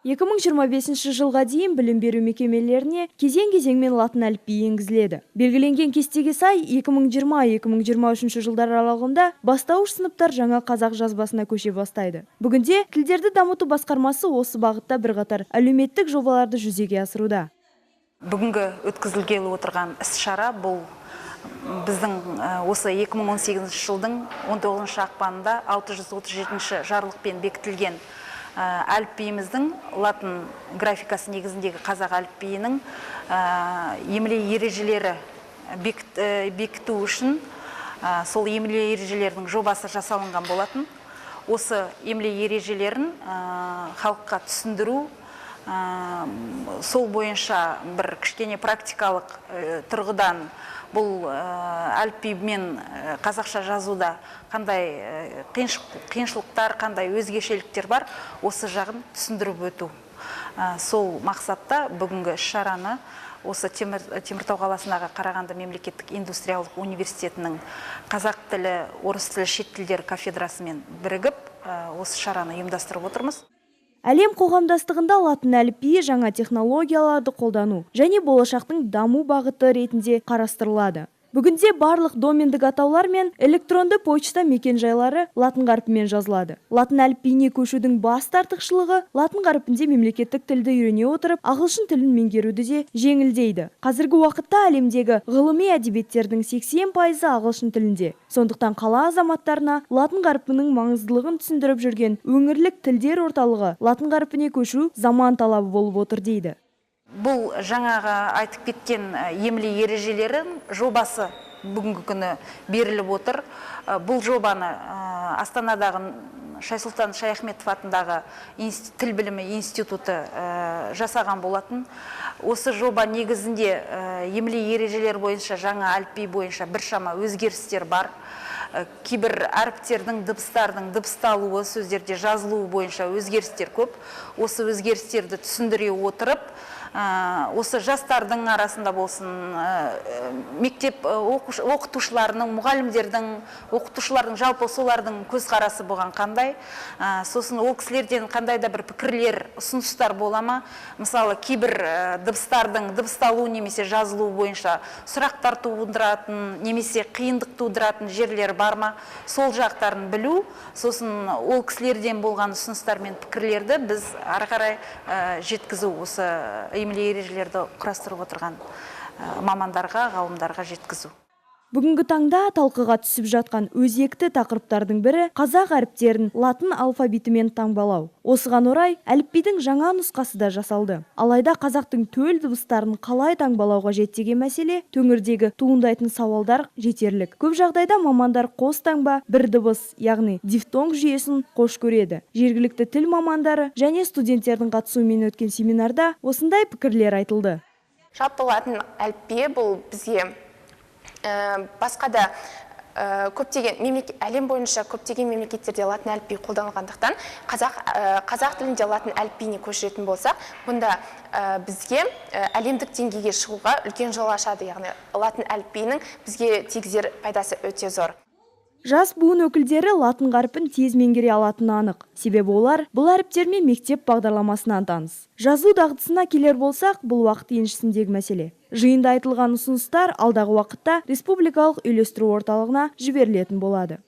2025 жылға дейін білім беру мекемелеріне кезең-кезеңмен латын әліпбиі енгізіледі. Белгіленген кестеге сай 2020-2023 жылдар аралығында бастауыш сыныптар жаңа қазақ жазбасына көше бастайды. Бүгінде тілдерді дамыту басқармасы осы бағытта бірқатар әлеуметтік жобаларды жүзеге асыруда. Бүгінгі өткізілгелі отырған іс-шара бұл біздің осы 2018 жылдың 19 ақпанында 637 жарлықпен бекітілген әліпбиіміздің латын графикасы негізіндегі қазақ әліпбиінің емле ережелері бекіту үшін сол емле ережелердің жобасы жасалынған болатын. Осы емле ережелерін халыққа түсіндіру, сол бойынша бір кішкене практикалық тұрғыдан бұл әліпбимен қазақша жазуда қандай қиыншылықтар, қандай өзгешеліктер бар, осы жағын түсіндіріп өту. Сол мақсатта бүгінгі іс-шараны осы Теміртау қаласындағы Қарағанды мемлекеттік индустриялық университетінің қазақ тілі, орыс тілі, шет тілдер кафедрасымен бірігіп осы шараны ұйымдастырып отырмыз. Әлем қоғамдастығында латын әліпбиі жаңа технологияларды қолдану және болашақтың даму бағыты ретінде қарастырылады. Бүгінде барлық домендік атаулар мен электронды почта мекен-жайлары латын қарпімен жазылады. Латын әліпбиіне көшудің басты артықшылығы латын қарпінде мемлекеттік тілді үйрене отырып, ағылшын тілін меңгеруді де жеңілдейді. Қазіргі уақытта әлемдегі ғылыми әдебиеттердің 80% ағылшын тілінде. Сондықтан қала азаматтарына латын қарпінің маңыздылығын түсіндіріп жүрген өңірлік тілдер орталығы латын қарпіне көшу заман талабы болып отыр дейді. Бұл жаңағы айтып кеткен емле ережелерін жобасы бүгінгі күні беріліп отыр. Бұл жобаны Астанадағы Шайсұлтан Шаяхметов атындағы тіл білімі институты жасаған болатын. Осы жоба негізінде емле ережелер бойынша, жаңа әліпби бойынша біршама өзгерістер бар. Кейбір әріптердің, дыбыстардың дыбысталуы, сөздерде жазылуы бойынша өзгерістер көп. Осы өзгерістерді түсіндіре отырып, осы жастардың арасында болсын, мектеп оқытушыларының, мұғалімдердің, оқытушылардың жалпы солардың көзқарасы болған қандай, сосын ол кісілерден қандай да бір пікірлер, ұсыныстар бола ма? Мысалы, кейбір дыбыстардың дыбысталу немесе жазылу бойынша сұрақтар тудыратын, немесе қиындық тудыратын жерлер бар ма? Сол жақтарын білу, сосын ол кісілерден болған ұсыныстар мен пікірлерді біз ары қарай жеткізу, осы емле ережелерді құрастырып отырған мамандарға, ғалымдарға жеткізу. Бүгінгі таңда талқыға түсіп жатқан өзекті тақырыптардың бірі қазақ әріптерін латын алфавитімен таңбалау. Осыған орай әліпбидің жаңа нұсқасы да жасалды. Алайда қазақтың төл дыбыстарын қалай таңбалауға деген мәселе төңірдегі туындайтын сауалдар жетерлік. Көп жағдайда мамандар қос таңба, бір дыбыс, яғни дифтонг жүйесін қош көреді. Жергілікті тіл мамандары және студенттердің қатысуымен өткен семинарда осындай пікірлер айтылды. Жалпы латын әліпбиі бұл бізге басқа да көптеген әлем бойынша көптеген мемлекеттерде латын әліпбиі қолданылғандықтан қазақ тілінде латын әліпбиіне көшіретін болсақ, бұнда бізге әлемдік деңгейге шығуға үлкен жол ашады, яғни латын әліпбиінің бізге тигізер пайдасы өте зор. Жас буын өкілдері латын қарпін тез меңгере алатыны анық. Себебі олар бұл әріптермен мектеп бағдарламасынан таныс. Жазу дағдысына келер болсақ, бұл уақыт еншісіндегі мәселе. Жиында айтылған ұсыныстар алдағы уақытта республикалық үйлестіру орталығына жіберілетін болады.